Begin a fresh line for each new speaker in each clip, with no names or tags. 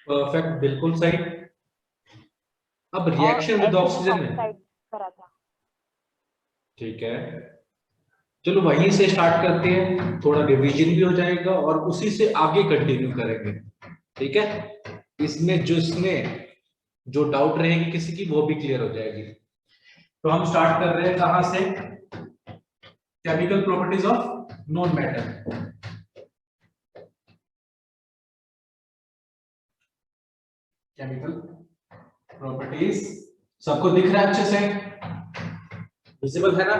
Perfect, बिल्कुल सही। अब
और
रिएक्शन विद
एसिडिक
ऑक्सीजन में,
ऑक्साइड करा था।
ठीक है, चलो वहीं से स्टार्ट करते हैं, थोड़ा रिवीजन भी हो जाएगा और उसी से आगे कंटिन्यू करेंगे। ठीक है, इसमें जो डाउट रहेगी किसी की वो भी क्लियर हो जाएगी। तो हम स्टार्ट कर रहे हैं कहां से? Chemical properties of non metal. Chemical properties सबको दिख रहा है अच्छे से? विजिबल है ना?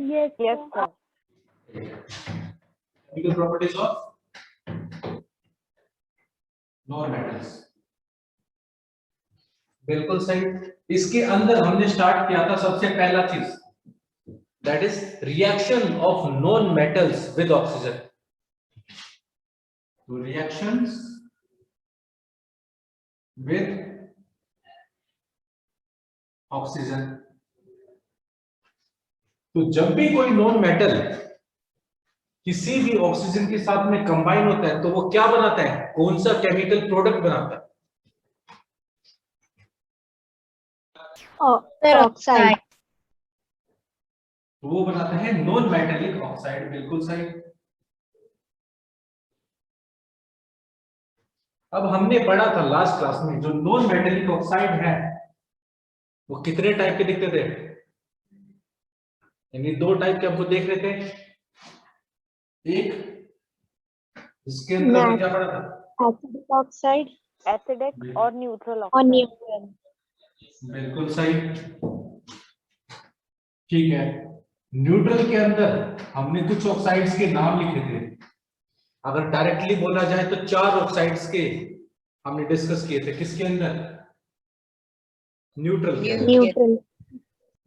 Yes yes sir.
Chemical properties of non metals, बिल्कुल सही। इसके अंदर हमने स्टार्ट किया था सबसे पहला चीज, that is reaction of non metals with oxygen. तो रिएक्शंस विद ऑक्सीजन, तो जब भी कोई नॉन मेटल किसी भी ऑक्सीजन के साथ में कंबाइन होता है तो वो क्या बनाता है, कौन सा केमिकल प्रोडक्ट बनाता है?
ऑक्साइड।
तो वो बनाता है नॉन मेटेलिक ऑक्साइड, बिल्कुल सही। अब हमने पढ़ा था लास्ट क्लास में, जो नॉन मेटेलिक ऑक्साइड है वो कितने टाइप के दिखते थे? यानी दो टाइप के हमको देख रहे थे। एक, जिसके अंदर हमने क्या पढ़ा था?
एसिडिक ऑक्साइड
एसिडिक और न्यूट्रल
और
ऑक्साइड।
न्यूट्रल।
बिल्कुल सही, ठीक है। न्यूट्रल के अंदर हमने कुछ ऑक्साइड्स के नाम लिखे थे। अगर डायरेक्टली बोला जाए तो चार ऑक्साइड्स के हमने डिस्कस किए थे। किसके अंदर? न्यूट्रल के अंदर।
न्यूट्रल।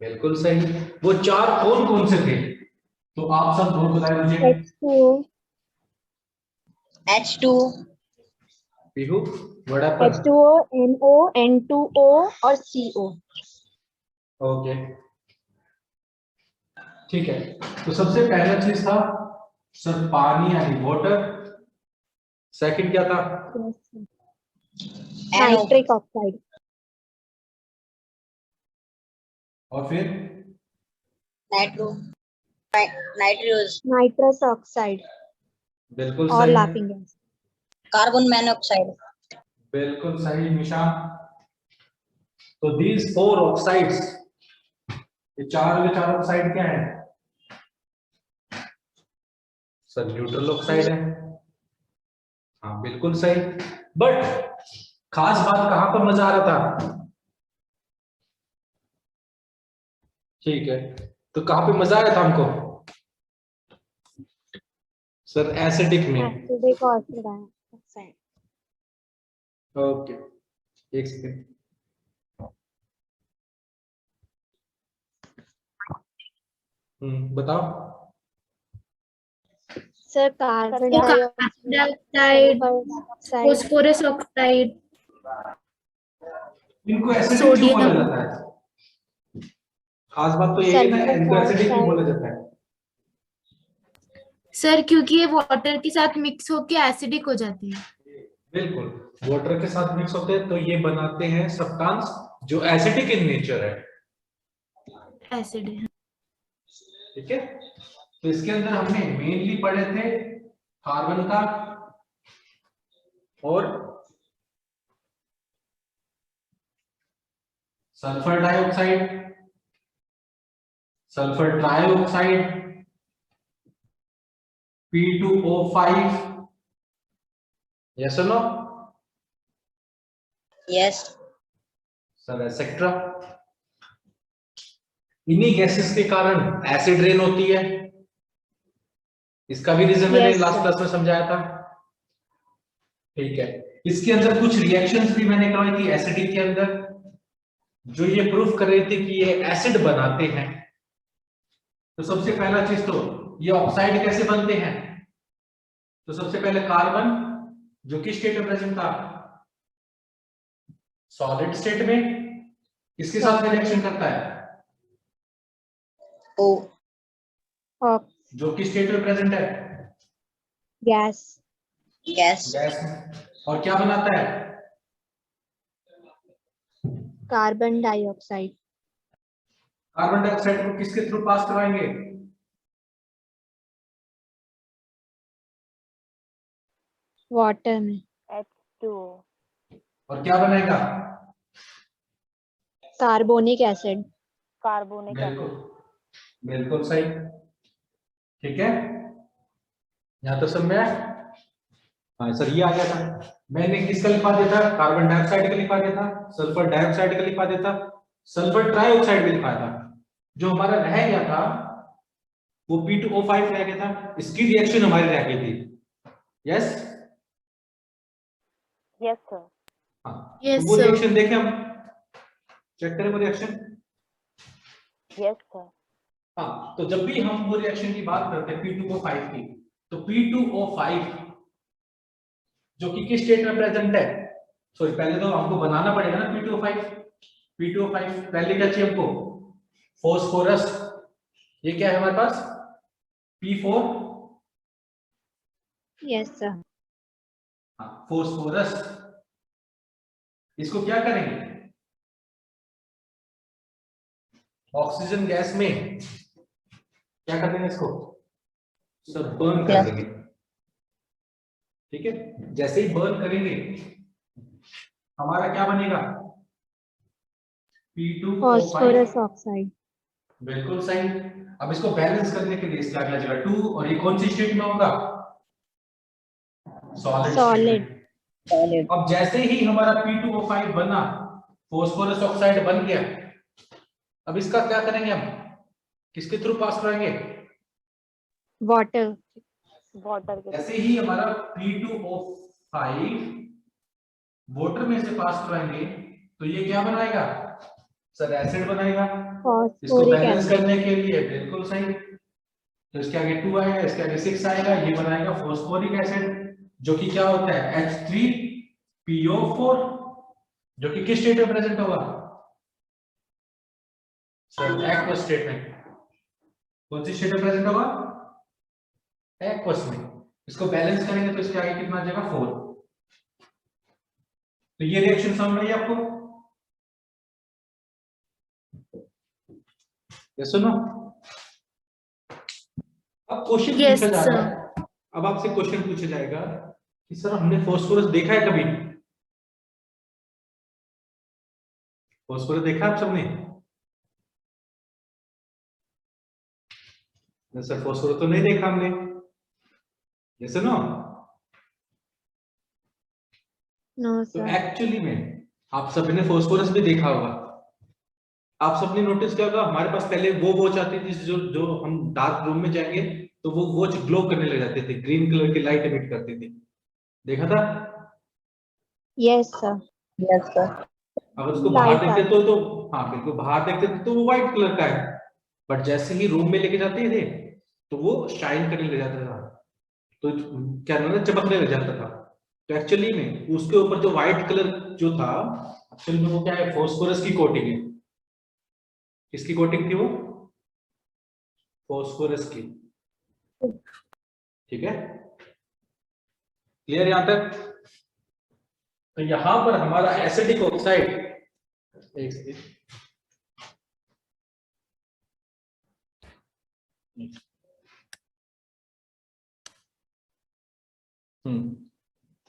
बिल्कुल सही। वो चार कौन कौन से थे? तो आप सब बोल बताए मुझे।
H2O,
Pihu, what happened?
H2O, NO, N2O और CO।
ओके, ठीक है। तो सबसे पहला चीज था सर पानी यानी वाटर। सेकंड क्या था?
Nitric oxide.
और फिर
नाइट्रस ऑक्साइड
बिल्कुल
और
सही,
लाफिंग गैस।
Carbon monoxide.
बिल्कुल सही निशान। तो दीज फोर ऑक्साइड्स, ये चार के चार ऑक्साइड क्या है सर? न्यूट्रल ऑक्साइड है। हाँ बिल्कुल सही। बट खास बात कहां पर मजा आ रहा था? ठीक है, तो कहां पे मजा आया था हमको? सर एसिडिक में।
Acidic oxide.
ओके, एक सेकेंड। बताओ।
Sir carbon
dioxide,
dioxide,
phosphorus oxide,
इनको एसिडिक क्यों
सोडियम।
बोला जाता है? खास बात तो यही है ना, इनको एसिडिक क्यों बोला जाता है?
सर क्योंकि ये वाटर के साथ मिक्स होके एसिडिक हो जाते हैं।
बिल्कुल, वाटर के साथ मिक्स होते हैं तो ये बनाते हैं सब्सटेंस जो एसिडिक इन नेचर है।
एसिड है।
ठीक है, तो इसके अंदर हमने मेनली पढ़े थे कार्बन का और sulphur dioxide, sulphur trioxide, P2O5, yes और नो?
Yes
sir etcetera. इन्हीं गैसेस के कारण एसिड रेन होती है। इसका भी रीजन मैंने लास्ट क्लास में समझाया था। ठीक है, इसके अंदर कुछ रिएक्शंस भी मैंने करवाई थी एसिडिक के अंदर, जो ये प्रूफ कर रहे थे कि ये एसिड बनाते हैं। तो सबसे पहला चीज, तो ये ऑक्साइड कैसे बनते हैं? तो सबसे पहले कार्बन जो कि स्टेट में प्रेजेंट था सॉलिड स्टेट में, किसके साथ रिएक्शन करता है?
ओ
जो कि स्टेट में प्रेजेंट है
गैस।
गैस।
गैस में। और क्या बनाता है?
Carbon dioxide.
कार्बन डाइऑक्साइड को किसके थ्रू पास करवाएंगे?
वाटर में।
H2O।
और क्या बनेगा?
Carbonic acid.
कार्बोनिक
बिल्कुल
एसिड।
बिल्कुल सही। ठीक है, यहां तो सब में है। हाँ सर, ये आ गया था। मैंने किसका लिखवा दिया था? कार्बन डाइऑक्साइड का लिखवा दिया था, सल्फर डाइऑक्साइड का लिखवा दिया था, सल्फर ट्राइऑक्साइड भी लिखवाया था। जो हमारा रह गया था वो P2O5 रह गया था। इसकी रिएक्शन हमारी रह गई थी। Yes
yes sir.
हाँ,
Yes,
तो वो
sir.
रिएक्शन देखें हम, चेक करें वो रिएक्शन।
Yes sir.
हाँ, तो जब भी हम वो रिएक्शन की बात करते हैं P2O5 की, तो P2O5 जो कि किस स्टेट में प्रेजेंट है? सॉरी, पहले तो हमको बनाना पड़ेगा ना P2O5। P2O5 पहले क्या चाहिए हमको? फॉस्फोरस। ये क्या है हमारे पास? P4।
Yes sir.
हाँ, फॉस्फोरस। इसको क्या करेंगे? ऑक्सीजन गैस में क्या कर देंगे इसको? सब बर्न कर देंगे। ठीक है, जैसे ही बर्न करेंगे हमारा क्या बनेगा? P2O5।
Phosphorus oxide.
बिल्कुल सही। अब इसको बैलेंस करने के लिए इसका अगला जगह 2, और ये कौन सी स्टेट में होगा? Solid
Solid.
स्टेट में। अब जैसे ही हमारा P2O5 बना, फॉस्फोरस ऑक्साइड बन गया, अब इसका क्या करेंगे हम? किसके थ्रू पास कराएंगे?
वाटर।
वाटर के।
जैसे ही हमारा P2O5 वाटर में से पास कराएंगे तो ये क्या बनाएगा? सर एसिड बनाएगा। इसको
फॉस्फोरिक
बैलेंस
एसिड।
करने के लिए बिल्कुल सही। तो इसके आगे 2 आएगा, इसके आगे 6 आएगा, ये बनाएगा फॉस्फोरिक एसिड, जो कि क्या होता है? H3PO4, जो कि किस स्टेट में प्रेजेंट होगा? सर एक्वस स्टेट में। कौन सी स्टेट में प्रेजेंट होगा? एक्वस में। इसको बैलेंस करेंगे तो इसके आगे कितना आ जाएगा? 4। तो ये रिएक्शन समझ में आई आपको? ये सुनो, अब क्वेश्चन
Yes,
पूछा जा रहा
sir.
है। अब आपसे क्वेश्चन पूछा जाएगा कि सर हमने फॉस्फोरस देखा है कभी? फॉस्फोरस देखा आप सबने? सर फॉस्फोरस तो नहीं देखा हमने। ये सुनो,
नो
तो
सर।
एक्चुअली में आप सबने फॉस्फोरस भी देखा होगा। आप सबने नोटिस किया होगा हमारे पास पहले वो वॉच आती थी, जो जो हम डार्क रूम में जाएंगे तो वो वॉच ग्लो करने लग जाते थे, ग्रीन कलर की लाइट एमिट करती थी। देखा था?
Yes sir. Yes sir.
अगर उसको बाहर देखते तो हाँ बिल्कुल, बाहर देखते तो वो व्हाइट कलर का है, बट जैसे ही रूम में लेके जाते थे तो वो शाइन करने लग जाता था, तो क्या ना चमकने लग जाता था। तो एक्चुअली में उसके ऊपर जो व्हाइट कलर जो था, एक्चुअली में वो क्या है? फॉस्फोरस की कोटिंग है। किसकी कोटिंग थी वो? फॉस्फोरस की। ठीक है, क्लियर यहां तक? तो यहां पर हमारा एसिडिक ऑक्साइड, एक सेकंड,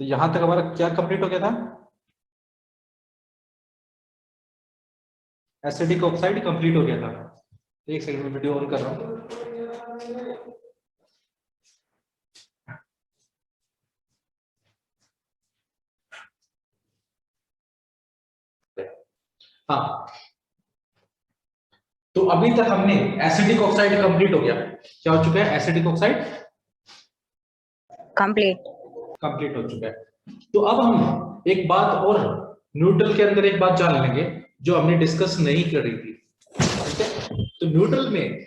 तो यहां तक हमारा क्या कंप्लीट हो गया था? एसिडिक ऑक्साइड कंप्लीट हो गया था। एक सेकंड में वीडियो ऑन कर रहा हूं। हाँ, तो अभी तक हमने एसिडिक ऑक्साइड कंप्लीट हो गया। क्या हो चुका है? एसिडिक ऑक्साइड कंप्लीट हो चुका है। तो अब हम एक बात और न्यूट्रल के अंदर एक बात जान लेंगे जो हमने डिस्कस नहीं करी थी। ठीक है, तो न्यूट्रल में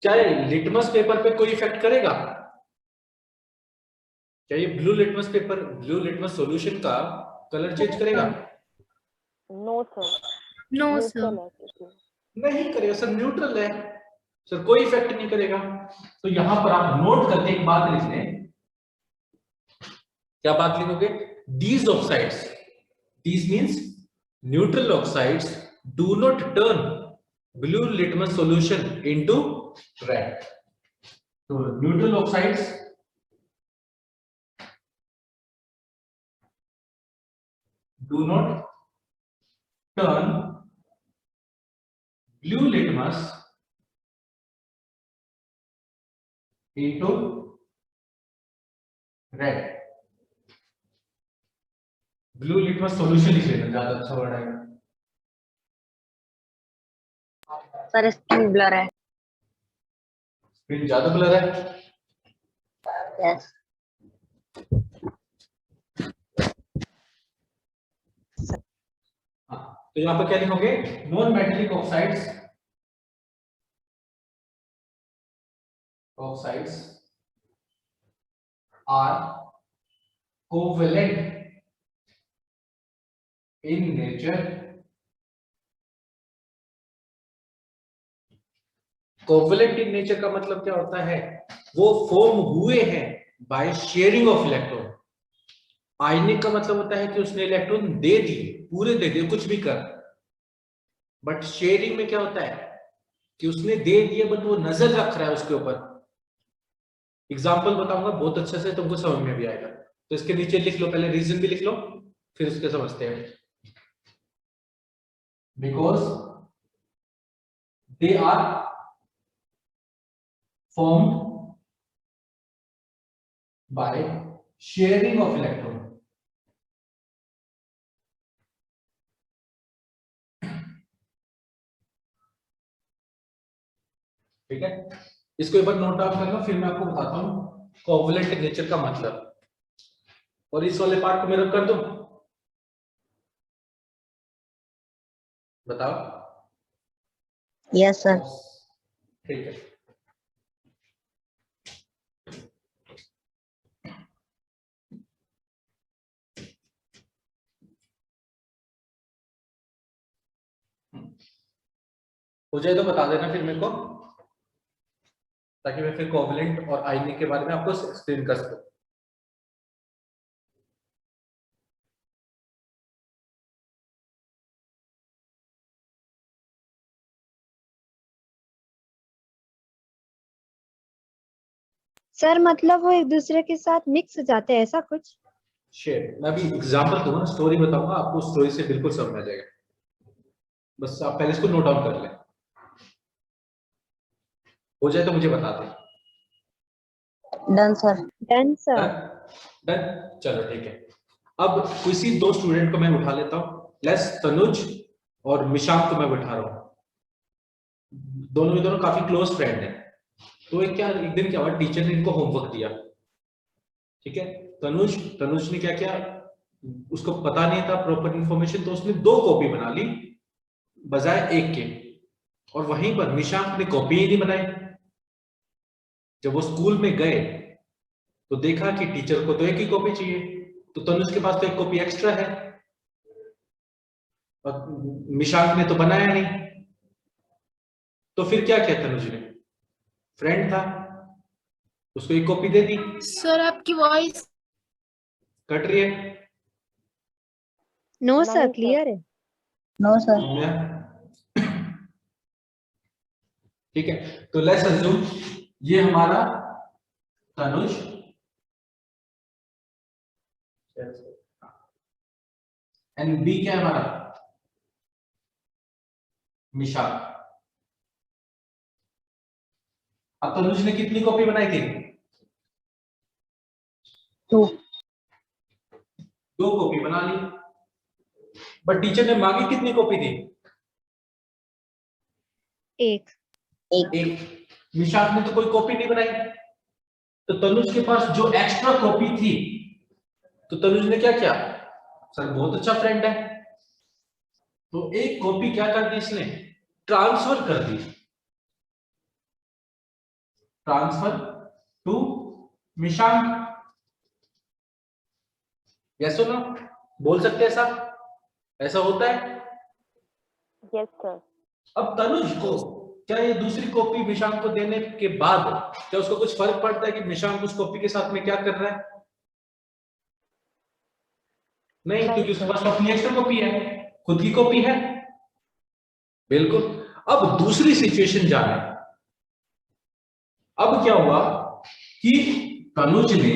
क्या लिटमस पेपर पे कोई इफेक्ट करेगा? क्या ये blue litmus paper, blue litmus solution का कलर चेंज करेगा?
No sir.
No,
neutral
sir.
है क्योंकि।
नहीं करेगा सर, न्यूट्रल है सर, कोई इफेक्ट नहीं करेगा। तो यहां पर आप नोट करके एक बात लिख लें। क्या बात लिखोगे? these oxides, these means neutral oxides, do not turn blue litmus solution into red. So neutral oxides do not turn blue litmus into red. Blue litmus solution लिख लेना, ज्यादा अच्छा वर्ड आएगा।
सर स्क्रीन ब्लर है।
Screen ज्यादा blur है।
Yes
तो यहाँ पर क्या लिखोगे? Non metallic oxides, oxides are covalent in nature, covalent in nature का मतलब क्या होता है? वो फॉर्म हुए हैं by sharing of electron. Ionic का मतलब होता है कि उसने इलेक्ट्रॉन दे दिए, पूरे दे दिए, कुछ भी कर। बट शेयरिंग में क्या होता है कि उसने दे दिए बट वो नजर रख रहा है उसके ऊपर। एग्जाम्पल बताऊंगा बहुत अच्छे से, तुमको समझ में भी आएगा। तो इसके नीचे लिख लो, पहले रीजन भी लिख लो, फिर उसके समझते हैं। Because they are formed by sharing of electron. ठीक है, इसको एक बार नोट डाउन कर लो, फिर मैं आपको बताता हूँ कोवेलेंट नेचर का मतलब। और इस वाले पार्ट को मैं रब कर दूं, बताओ।
Yes sir.
ठीक है, हो जाए तो बता देना फिर मेरे को, ताकि मैं फिर कोवेलेंट और आयनिक के बारे में आपको एक्सप्लेन कर सकूं।
सर मतलब वो एक दूसरे के साथ मिक्स हो जाते हैं, ऐसा कुछ?
शेयर, मैं अभी एग्जांपल दूंगा, स्टोरी बताऊंगा आपको, स्टोरी से बिल्कुल समझ में आ जाएगा। बस आप पहले इसको नोट डाउन कर लें, हो जाए तो मुझे बता दें।
Done sir. Done sir.
Done, चलो ठीक है। अब किसी दो स्टूडेंट को मैं उठा लेता हूँ, लेस तनुज और मिशांक को मैं बैठा रहा हूँ। दोनों काफी क्लोज फ्रेंड है। तो एक दिन क्या हुआ, टीचर ने इनको होमवर्क दिया। ठीक है, तनुज ने क्या किया, उसको पता नहीं था प्रॉपर इंफॉर्मेशन, तो उसने 2 कॉपी बना ली बजाय 1 के। और वहीं पर निशांत ने कॉपी ही नहीं बनाई। जब वो स्कूल में गए तो देखा कि टीचर को तो 1 ही कॉपी चाहिए, तो तनुज के पास तो 1 कॉपी एक्स्ट्रा है और निशांत ने तो बनाया नहीं। तो फिर क्या किया तनुज ने, फ्रेंड था, उसको 1 कॉपी दे दी।
सर आपकी वॉइस
कट रही है?
नो
नहीं
सर,
सर।
क्लियर है। No sir.
ठीक है, तो लेट्स अज्यूम ये हमारा तनुज एंड बी क्या है हमारा, मिशांक। अब तनुज ने कितनी कॉपी बनाई थी?
2
कॉपी बना ली। बट टीचर ने मांगी कितनी कॉपी थी?
1
निशांत ने तो कोई कॉपी नहीं बनाई। तो तनुज के पास जो एक्स्ट्रा कॉपी थी, तो तनुज ने क्या किया, सर बहुत अच्छा फ्रेंड है, तो 1 कॉपी क्या कर दी इसने, ट्रांसफर कर दी, ट्रांसफर टू मिशांक। यस और नो, बोल सकते हैं ऐसा होता है?
Yes sir.
अब तनुज को क्या ये दूसरी कॉपी मिशांक को देने के बाद क्या उसको कुछ फर्क पड़ता है कि मिशांक उस कॉपी के साथ में क्या कर रहा है? नहीं,
नहीं
क्योंकि उसके
सर।
पास तो अपनी एक्स्ट्रा कॉपी है, खुद की कॉपी है। बिल्कुल। अब दूसरी सिचुएशन जाना। अब क्या हुआ कि तनुज ने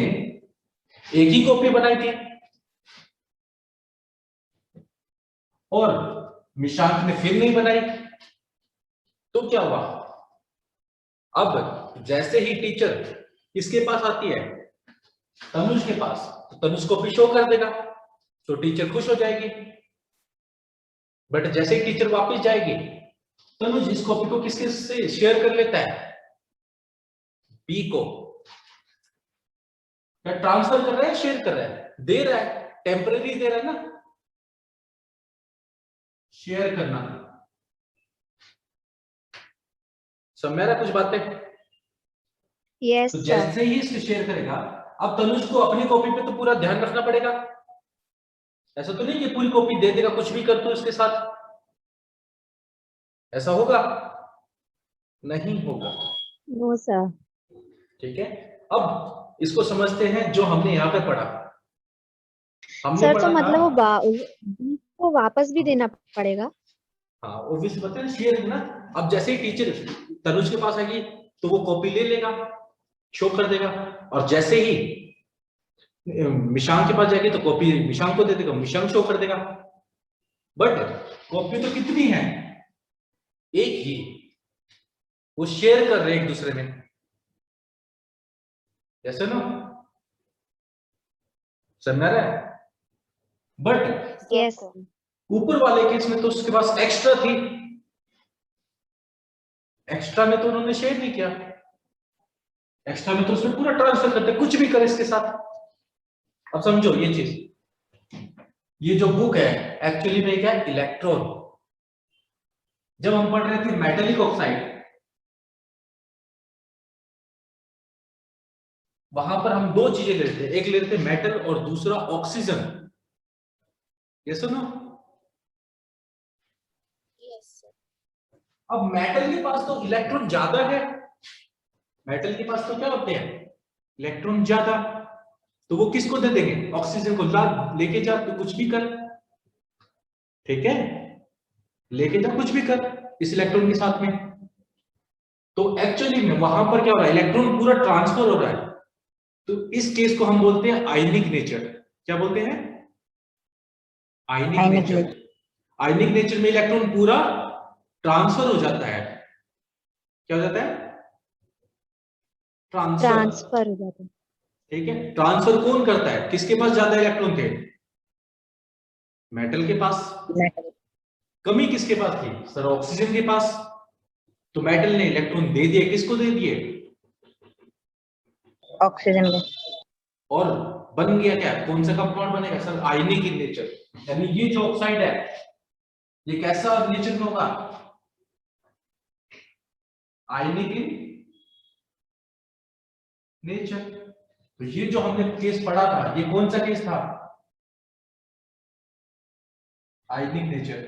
एक ही कॉपी बनाई थी और निशांत ने फिर नहीं बनाई। तो क्या हुआ, अब जैसे ही टीचर किसके पास आती है, तनुज के पास, तो तनुज कॉपी शो कर देगा, तो टीचर खुश हो जाएगी। बट जैसे ही टीचर वापस जाएगी, तनुज इस कॉपी को किसके से शेयर कर लेता है, बी को। क्या ट्रांसफर कर रहा है, शेयर कर रहा है, दे रहा है, टेम्पररी दे रहा है ना, शेयर करना। समझ रहा कुछ बातें?
यस
तो
सर।
जैसे ही इसको शेयर करेगा, अब तनुज को अपनी कॉपी पे तो पूरा ध्यान रखना पड़ेगा। ऐसा तो नहीं कि पूरी कॉपी दे देगा, कुछ भी कर तू इसके साथ, ऐसा होगा? नहीं होगा।
No sir.
ठीक है। अब इसको समझते हैं जो हमने यहाँ पे पढ़ा। हमने
सर तो
पढ़ा
मतलब वो
था,
B को वापस भी देना पड़ेगा?
हाँ ऑब्वियसली पता है, शेयर है ना। अब जैसे ही टीचर तनुज के पास आएगी तो वो कॉपी ले लेगा, शो कर देगा, और जैसे ही मिशांक के पास जाएगी तो कॉपी मिशांक को दे देगा, मिशांक शो कर देगा। बट कॉपी तो कितनी है, एक ही, वो शेयर कर रहे हैं एक दूसरे में, जैसे ना, समझ रहा है? But
yes
sir.
ऊपर वाले केस में तो उसके पास एक्स्ट्रा थी, एक्स्ट्रा में तो उन्होंने शेयर नहीं किया, एक्स्ट्रा में तो उसने पूरा ट्रांसफर करते, कुछ भी करे इसके साथ। अब समझो ये चीज, ये जो बुक है एक्चुअली में क्या है, इलेक्ट्रॉन। जब हम पढ़ रहे थे मेटेलिक ऑक्साइड, वहां पर हम दो चीजें ले रहे थे, एक ले रहे थे मेटल और दूसरा ऑक्सीजन। ये सुनो, अब मेटल के पास तो इलेक्ट्रॉन ज्यादा है, मेटल के पास तो क्या होते हैं, इलेक्ट्रॉन ज्यादा, तो वो किसको दे देंगे, ऑक्सीजन को। ला लेके जा, तो कुछ भी कर, ठीक है, लेके जा कुछ भी कर इस इलेक्ट्रॉन के साथ में। तो एक्चुअली में वहां पर क्या हो रहा है, इलेक्ट्रॉन पूरा ट्रांसफर हो रहा है। तो इस केस को हम बोलते हैं आयनिक नेचर। क्या बोलते हैं, आयनिक नेचर। आयनिक नेचर में इलेक्ट्रॉन पूरा ट्रांसफर हो जाता है। क्या हो जाता है, ट्रांसफर।
ट्रांसफर हो जाता है।
ठीक है, ट्रांसफर कौन करता है, किसके पास ज्यादा इलेक्ट्रॉन थे, मेटल के पास। कमी किसके पास थी सर, ऑक्सीजन के पास। तो मेटल ने इलेक्ट्रॉन दे दिए, किसको दे दिए,
ऑक्सीजन को।
और बन गया क्या, कौन सा कंपाउंड बनेगा सर, आयनिक इन नेचर। यानी ये जो ऑक्साइड है ये कैसा नेचर में होगा, आयनिक इन नेचर। तो ये जो हमने केस पढ़ा था, ये कौन सा केस था, आयनिक नेचर,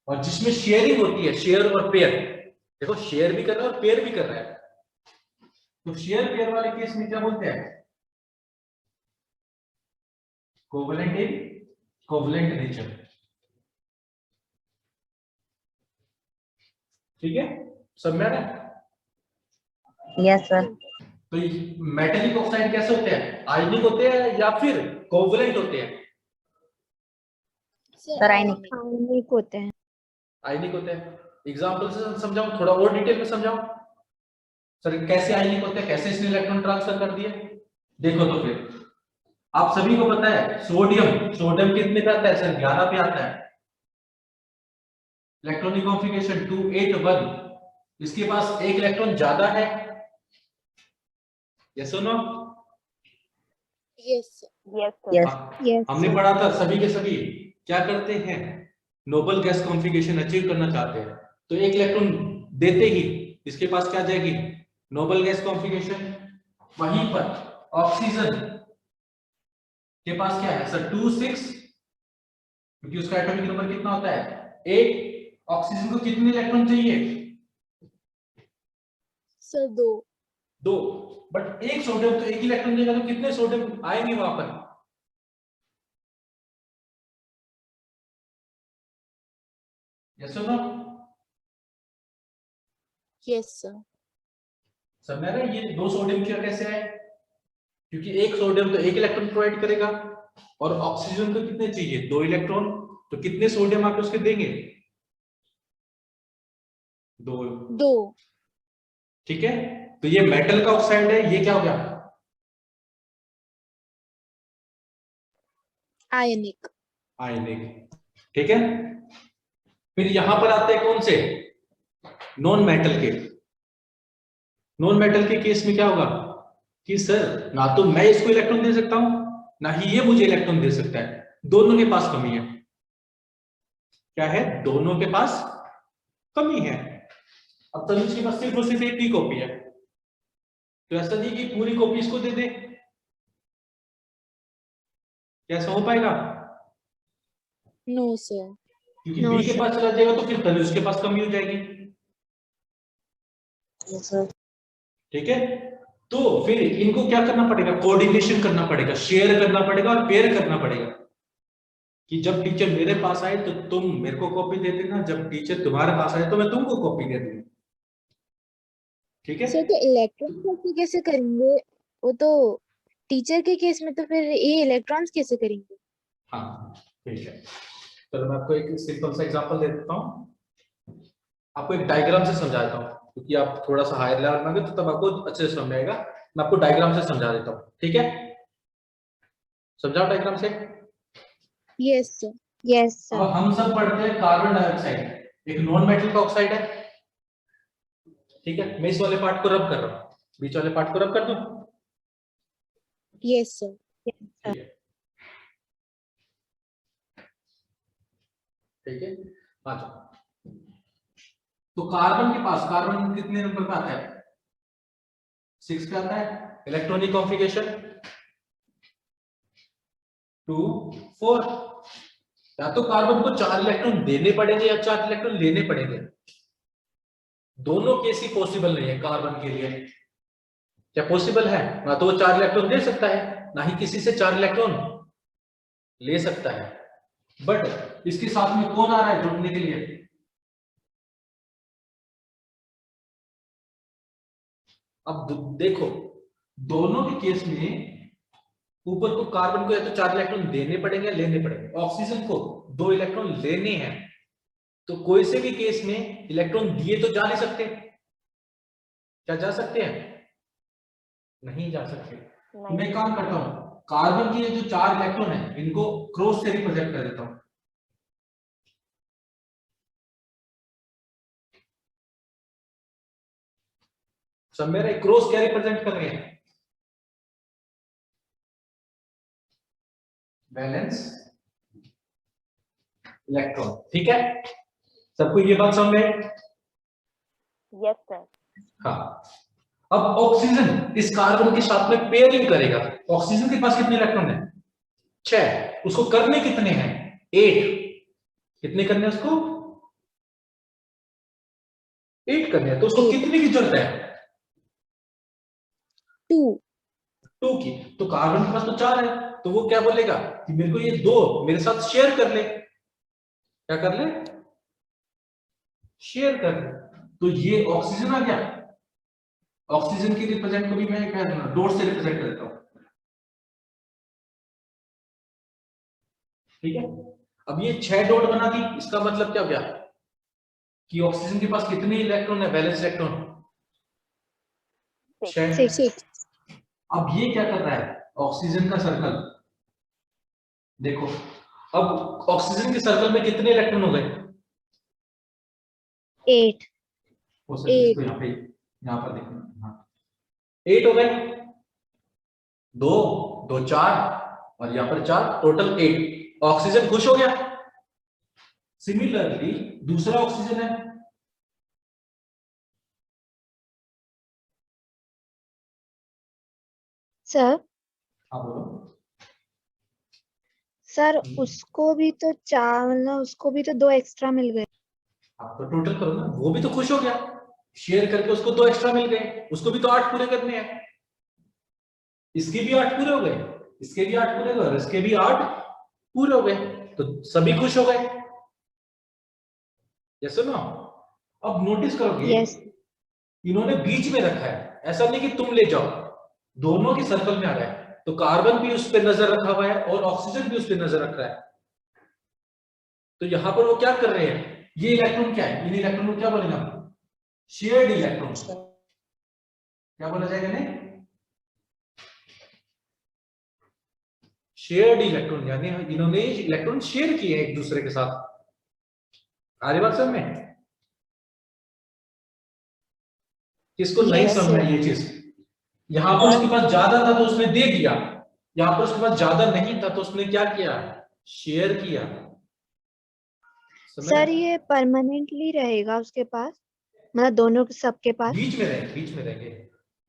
और जिसमें शेयरिंग होती है, शेयर और पेयर। देखो शेयर भी कर रहा है और पेयर भी कर रहा है। तो शेयर पेयर वाले केस में क्या बोलते हैं, कोवलेंट इन कोवलेंट नेचर। ठीक है, सब में है।
Yes sir.
तो मेटेलिक ऑक्साइड कैसे होते हैं, आयनिक होते हैं या फिर कोवलेंट होते हैं,
सर आयनिक।
आयनिक होते हैं।
आयनिक होते हैं। एग्जांपल से समझाओ, थोड़ा और डिटेल में समझाओ सर, कैसे आयनिक होते हैं, कैसे इसने इलेक्ट्रॉन ट्रांसफर कर दिए। देखो तो फिर आप सभी को पता है, सोडियम, सोडियम कितने पे आता है सर, 11 पे आता है। इलेक्ट्रॉनिक कॉन्फ़िगरेशन 281, इसके पास एक इलेक्ट्रॉन ज्यादा है, यस और no.
Yes sir.
Yes.
Yes
हमने पढ़ा था सभी के सभी क्या करते हैं, नोबल गैस कॉन्फ़िगरेशन अचीव करना चाहते हैं, तो एक इलेक्ट्रॉन देते ही इसके पास क्या जाएगी, नोबल गैस कॉन्फ़िगरेशन। वहीं पर ऑक्सीजन के पास क्या है सर, 2 6, क्योंकि उसका एटॉमिक नंबर कितना होता है 8। ऑक्सीजन को कितने इलेक्ट्रॉन चाहिए,
सर 2।
2। बट एक सोडियम तो एक इलेक्ट्रॉन देगा, तो कितने सोडियम आएंगे वहां पर, यस और नो?
Yes sir.
समझ आ रहा है? ये 2 सोडियम क्या कैसे आए? क्योंकि एक सोडियम तो 1 इलेक्ट्रॉन प्रोवाइड करेगा और ऑक्सीजन को कितने चाहिए? 2 इलेक्ट्रॉन। तो कितने सोडियम आप उसके देंगे? 2। ठीक है, तो ये मेटल का ऑक्साइड है, ये क्या हो गया?
आयनिक।
आयनिक। ठीक है, फिर यहां पर आते हैं कौन से? नॉन मेटल के। नॉन मेटल के केस में क्या होगा कि सर ना तो मैं इसको इलेक्ट्रॉन दे सकता हूं, ना ही ये मुझे इलेक्ट्रॉन दे सकता है, दोनों के पास कमी है। क्या है? दोनों के पास कमी है। अब तनुज के पास सिर्फ और सिर्फ एक ही कॉपी है, तो ऐसा नहीं कि पूरी कॉपी इसको दे दे, कैसा हो पाएगा?
No sir.
क्योंकि
No,
बी के
sir.
पास चला जाएगा तो फिर तनुज के पास कमी हो जाएगी।
Yes, sir.
ठीक है, तो फिर इनको क्या करना पड़ेगा? कोऑर्डिनेशन करना पड़ेगा, शेयर करना पड़ेगा और पेयर करना पड़ेगा कि जब टीचर मेरे पास आए तो तुम मेरे को कॉपी दे देना, जब टीचर तुम्हारे पास आए तो मैं तुमको कॉपी दे दूंगा। ठीक है,
सर तो इलेक्ट्रॉन कैसे कैसे करेंगे? वो तो टीचर के केस में तो फिर ये इलेक्ट्रॉन्स कैसे करेंगे?
हाँ ठीक है, चलो मैं आपको एक सिंपल सा एग्जांपल दे देता हूँ, आपको एक डायग्राम से समझा देता हूँ, क्योंकि आप थोड़ा सा हायर लेवल में तो तब आपको अच्छे से समझ आएगा। मैं आपको डायग्राम से समझा देता हूँ, ठीक है? समझाओ डायग्राम से।
Yes sir.
Yes,
अब
sir.
हम सब पढ़ते हैं कार्बन डाइऑक्साइड, एक नॉन मेटल का ऑक्साइड है। ठीक है, मैं इस वाले पार्ट को रब कर रहा हूँ, बीच वाले पार्ट को रब कर दूं?
Yes sir.
ठीक है, ठीक है, आ जाओ। तो कार्बन के पास, कार्बन कितने नंबर पे आता है? 6 पे आता है। Electronic configuration 2 4। या तो कार्बन को 4 इलेक्ट्रॉन देने पड़ेंगे या 4 इलेक्ट्रॉन लेने पड़ेंगे, दोनों केस ही पॉसिबल नहीं है कार्बन के लिए। क्या पॉसिबल है? ना तो वो 4 इलेक्ट्रॉन दे सकता है, ना ही किसी से 4 इलेक्ट्रॉन ले सकता है। बट इसके साथ में कौन आ रहा है जुड़ने के लिए? अब देखो, दोनों के केस में ऊपर को कार्बन को या तो 4 इलेक्ट्रॉन देने पड़ेंगे या लेने पड़ेंगे, ऑक्सीजन को 2 इलेक्ट्रॉन लेने हैं। तो कोई से भी केस में इलेक्ट्रॉन दिए तो जा नहीं सकते। क्या जा सकते हैं? नहीं जा सकते। तो मैं काम करता हूं, कार्बन के जो 4 इलेक्ट्रॉन है इनको क्रॉस से रिप्रेजेंट कर देता हूं। सब मेरे क्रॉस क्या रिप्रेजेंट कर रहे हैं? Valence electron. ठीक है, सबको ये बात समझ में?
Yes, sir.
हाँ, अब ऑक्सीजन इस कार्बन के साथ में पेयरिंग करेगा। ऑक्सीजन के पास कितने इलेक्ट्रॉन है? 6। उसको करने कितने हैं? 8। कितने करने हैं उसको? 8 करने हैं। तो उसको कितने की जरूरत है? 2 की। तो कार्बन के पास तो 4 है, तो वो क्या बोलेगा कि मेरे को ये 2 मेरे साथ शेयर कर ले। क्या कर ले? शेयर कर ले। तो ये ऑक्सीजन आ गया। ऑक्सीजन की रिप्रेजेंट को भी मैं क्या डॉट से रिप्रेजेंट करता हूं। ठीक है, अब ये 6 डॉट बना दी, इसका मतलब क्या हो गया कि ऑक्सीजन के पास कितने इलेक्ट्रॉन है? Valence electron 6।
6।
अब ये क्या कर रहा है? ऑक्सीजन का सर्कल देखो, अब ऑक्सीजन के सर्कल में कितने इलेक्ट्रॉन हो गए?
8.
हो सकता है इसको यहाँ पर देखना। हाँ, 8 हो गए। 2 2 4 और यहाँ पर 4, टोटल 8। ऑक्सीजन खुश हो गया। सिमिलरली दूसरा ऑक्सीजन है,
Sir,
हाँ बोलो।
sir, उसको भी तो 4, मतलब उसको भी तो 2 एक्स्ट्रा मिल गए.
आप तो टोटल करो ना, वो भी तो खुश हो गया, शेयर करके उसको 2 एक्स्ट्रा मिल गए, उसको भी तो 8 पूरे करने हैं। इसके भी 8 पूरे हो गए, इसके भी 8 पूरे हो गए और इसके भी 8 पूरे हो गए, तो सभी खुश हो गए। Yes no? अब नोटिस करोगे
यस
इन्होंने बीच में रखा है, ऐसा नहीं कि तुम ले जाओ, दोनों के सर्कल में आ रहा है, तो कार्बन भी उस पर नजर रखा हुआ है और ऑक्सीजन भी उस पर नजर रख रहा है। तो यहां पर वो क्या कर रहे हैं, ये इलेक्ट्रॉन क्या है, इन इलेक्ट्रॉन को क्या बोलेगा, शेयर्ड इलेक्ट्रॉन। क्या बोला जाएगा, नहीं शेयर्ड इलेक्ट्रॉन, यानी इन्होंने इलेक्ट्रॉन शेयर किए एक दूसरे के साथ। आ रही बात समझ में? किसको नहीं
Yes,
समझ में
sir.
ये चीज, यहां पर उसके पास ज्यादा था तो उसने दे दिया, यहां पर उसके पास ज्यादा नहीं था तो उसने क्या किया, शेयर किया। समझ
सर
में?
ये परमानेंटली रहेगा उसके पास, मतलब दोनों के सबके पास?
बीच में रहेंगे।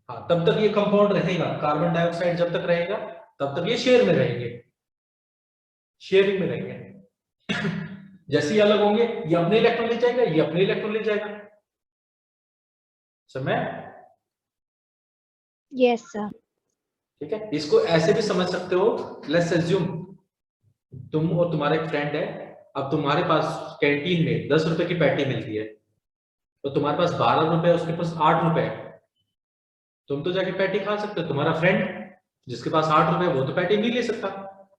हाँ, तब तक ये कंपाउंड रहेगा, कार्बन डाइऑक्साइड जब तक रहेगा तब तक ये शेयर में रहेंगे, शेयरिंग में रहेंगे। जैसे ही अलग होंगे, ये अपने इलेक्ट्रॉन ले जाएगा, ये अपने इलेक्ट्रॉन ले जाएगा। समय?
Yes sir.
ठीक है, इसको ऐसे भी समझ सकते हो। लेट्स अज्यूम तुम और तुम्हारा एक फ्रेंड है, अब तुम्हारे पास कैंटीन में 10 रुपए की पैटी मिलती है, तो तुम्हारे पास 12 रुपए, उसके पास 8 रुपए है, तुम तो जाके पैटी खा सकते हो। तुम्हारा फ्रेंड जिसके पास 8 रुपए, वो तो पैटी नहीं ले सकता,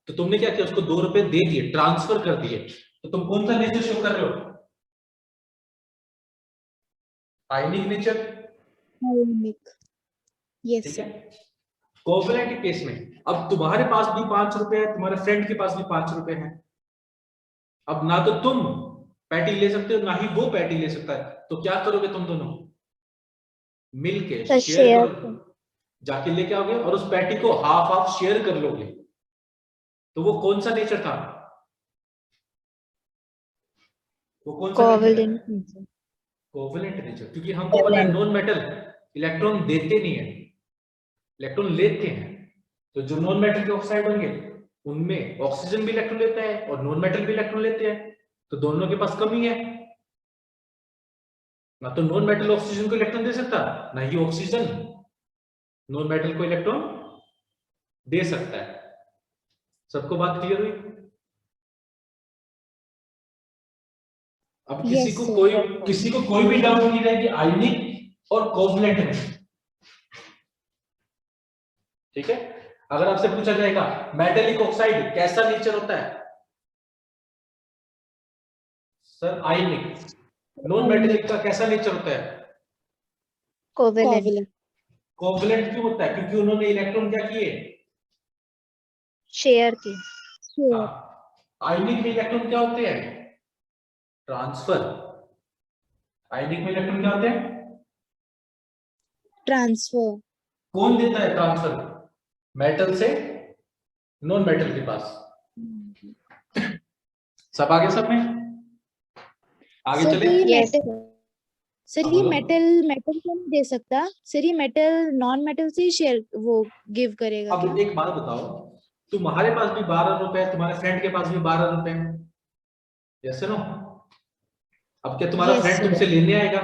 तो तुमने क्या किया, उसको 2 रुपए दे दिए, ट्रांसफर कर दिए। तो तुम कौन सा नेचर शो कर रहे हो, आयनिक नेचर।
Ionic. Yes,
ठीक
sir.
है, कोवलेंट के केस में अब तुम्हारे पास भी 5 रुपए है, तुम्हारे फ्रेंड के पास भी 5 रुपए है, अब ना तो तुम पैटी ले सकते हो ना ही वो पैटी ले सकता है, तो क्या करोगे तुम दोनों मिलके,
सर
शेयर
शेयर।
करोगे, जाके लेके आओगे और उस पैटी को हाफ हाफ शेयर कर लोगे। तो वो कौन सा नेचर था, वो कौन सा नेचर है,
कोवलेंट।
Covalent nature. क्योंकि हमको पता है नॉन मेटल इलेक्ट्रॉन देते नहीं है, इलेक्ट्रॉन लेते हैं। तो जो नॉन मेटल के ऑक्साइड होंगे उनमें ऑक्सीजन भी इलेक्ट्रॉन लेता है और नॉन मेटल भी इलेक्ट्रॉन लेते हैं, तो दोनों के पास कमी है, ना तो नॉन मेटल ऑक्सीजन को इलेक्ट्रॉन दे सकता, ना ही ऑक्सीजन नॉन मेटल को इलेक्ट्रॉन दे सकता है। सबको बात क्लियर हुई? अब
Yes, sir.
किसी को कोई भी डाउट नहीं रहेगी आयनिक और कोवलेंट में। ठीक है, अगर आपसे पूछा जाएगा मेटेलिक ऑक्साइड कैसा नेचर होता है, सर आयनिक। नॉन मेटेलिक का कैसा नेचर होता है,
कोवलेंट।
Covalent.
कोवलेंट क्यों होता है, क्योंकि उन्होंने इलेक्ट्रॉन क्या किए,
शेयर की।
Sure.
आयनिक में इलेक्ट्रॉन क्या होते हैं, ट्रांसफर। आयनिक में इलेक्ट्रॉन क्या होते हैं,
Transfer.
कौन देता है ट्रांसफर, मेटल से नॉन मेटल के पास। सब आगे, सब में आगे
Sir,
चले।
तो ये
यस
metal, सर
हाँ,
ये
बोलो।
मेटल को नहीं दे सकता सर, ये मेटल नॉन मेटल से शेयर वो गिव करेगा
अब
क्या?
एक बात बताओ, तुम्हारे पास भी 12 रुपए है, तुम्हारे फ्रेंड के पास भी 12 रुपए है, यस नो? अब क्या तुम्हारा
Yes,
फ्रेंड
sir.
तुमसे लेने आएगा,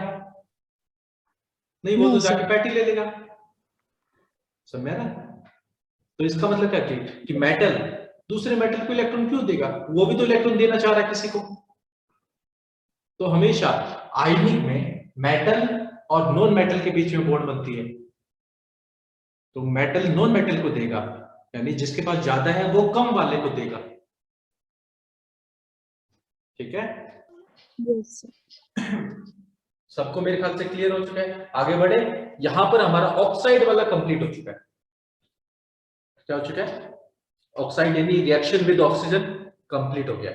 नहीं, वो
No,
तो
sir.
जाके पैटी ले लेगा। समझा ना? तो इसका मतलब क्या कि मेटल दूसरे मेटल को इलेक्ट्रॉन क्यों देगा, वो भी तो इलेक्ट्रॉन देना चाह रहा है किसी को। तो हमेशा आयनिक में मेटल और नॉन मेटल के बीच में बॉन्ड बनती है, तो मेटल नॉन मेटल को देगा, यानी जिसके पास ज्यादा है वो कम वाले को देगा। ठीक है,
Yes, sir.
सबको मेरे ख्याल से क्लियर हो चुका है। आगे बढ़े, यहां पर हमारा ऑक्साइड वाला कंप्लीट हो चुका है। क्या हो चुका है, ऑक्साइड यानी रिएक्शन विद ऑक्सीजन कंप्लीट हो गया।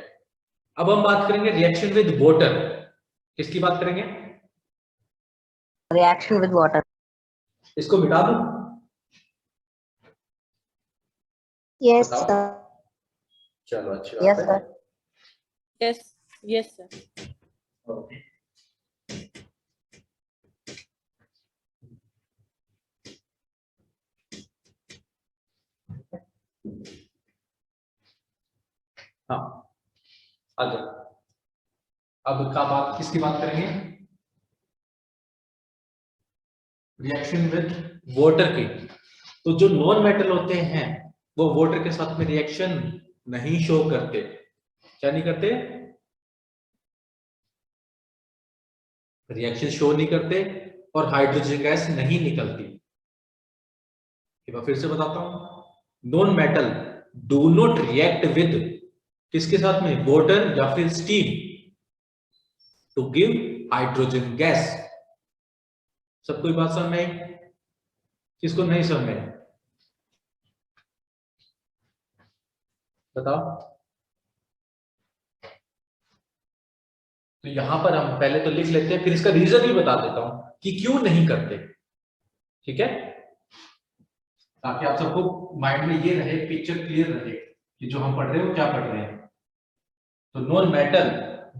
अब हम बात करेंगे रिएक्शन विद वाटर। किसकी बात करेंगे,
Reaction with water.
इसको मिटा दूं,
यस
बताओ।
सर।
चलो अच्छी
Yes,
बात है।
sir.
Yes, yes, sir.
Okay. हाँ, आ जाओ। अब का बात किसकी बात करेंगे, रिएक्शन विद वाटर की। तो जो नॉन मेटल होते हैं वो वाटर के साथ में रिएक्शन नहीं शो करते। क्या नहीं करते, रिएक्शन शो नहीं करते और हाइड्रोजन गैस नहीं निकलती। एक बार फिर से बताता हूं, non metal do not react with किसके साथ में, वाटर या फिर steam to give hydrogen gas. सबको ये बात समझ में आई? किसको नहीं समझ में आई बताओ। तो यहां पर हम पहले तो लिख लेते हैं, फिर इसका रीजन भी बता देता हूं कि क्यों नहीं करते, ठीक है, ताकि आप सबको माइंड में ये रहे, पिक्चर क्लियर रहे कि जो हम पढ़ रहे हैं वो क्या पढ़ रहे हैं। तो non metal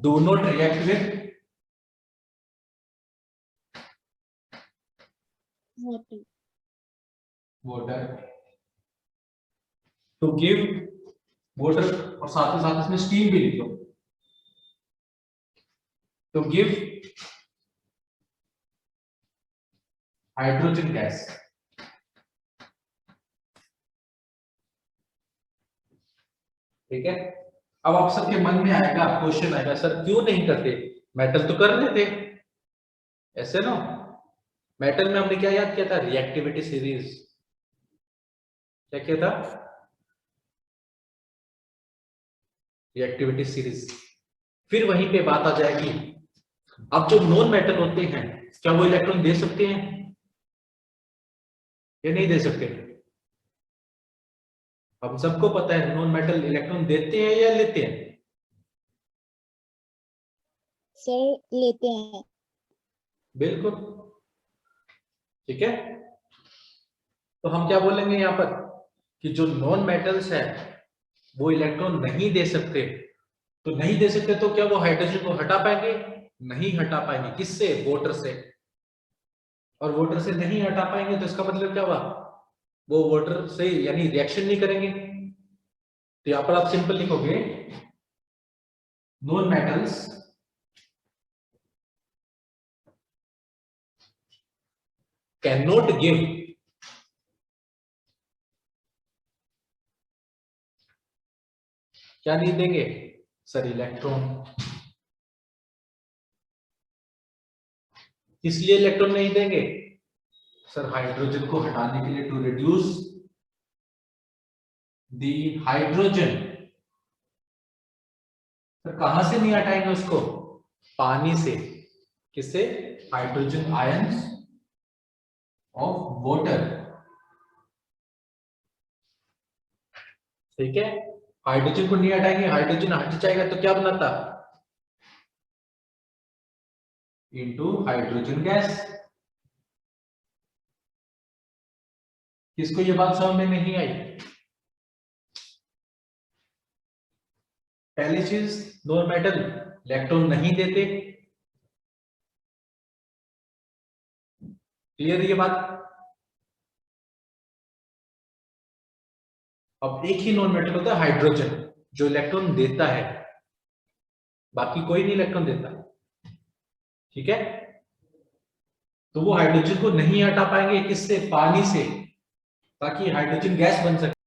do not react with
Water.
Water to give water, और साथ ही साथ इसमें स्टीम भी लिख लो, टू गिव हाइड्रोजन गैस। ठीक है, अब आप सबके मन में आएगा, क्वेश्चन आएगा, सर क्यों नहीं करते, मेटल तो कर रहे थे ऐसे ना। मेटल में हमने क्या याद किया था, रिएक्टिविटी सीरीज। क्या किया था, रिएक्टिविटी सीरीज। फिर वहीं पे बात आ जाएगी, अब जो नॉन मेटल होते हैं क्या वो इलेक्ट्रॉन दे सकते हैं या नहीं दे सकते? हम सबको पता है नॉन मेटल इलेक्ट्रॉन देते हैं या लेते हैं?
सर लेते हैं।
बिल्कुल, ठीक है। तो हम क्या बोलेंगे यहाँ पर कि जो नॉन मेटल्स है वो इलेक्ट्रॉन नहीं दे सकते, तो नहीं दे सकते तो क्या वो हाइड्रोजन को हटा पाएंगे? नहीं हटा पाएंगे। किससे? वाटर से। और वाटर से नहीं हटा पाएंगे तो इसका मतलब क्या हुआ, वो वाटर से यानी रिएक्शन नहीं करेंगे। तो यहां पर आप सिंपल लिखोगे non metals can not give क्या नहीं देंगे सर, इलेक्ट्रॉन। इसलिए इलेक्ट्रॉन नहीं देंगे सर, हाइड्रोजन को हटाने के लिए, to reduce the hydrogen. Sir कहां से नहीं हटाएंगे उसको? पानी से। किससे? Hydrogen ions of water. ठीक है, हाइड्रोजन को नहीं हटाएंगे, हाइड्रोजन हट जाएगा तो क्या बनाता? Into hydrogen gas. किसको ये बात समझ में नहीं आई? पहली चीज, नॉन मेटल इलेक्ट्रॉन नहीं देते, क्लियर ये बात? अब एक ही नॉन मेटल होता है हाइड्रोजन, जो इलेक्ट्रॉन देता है, बाकी कोई नहीं इलेक्ट्रॉन देता, ठीक है। तो वो हाइड्रोजन को नहीं हटा पाएंगे, किससे? पानी से, ताकि हाइड्रोजन गैस बन सके।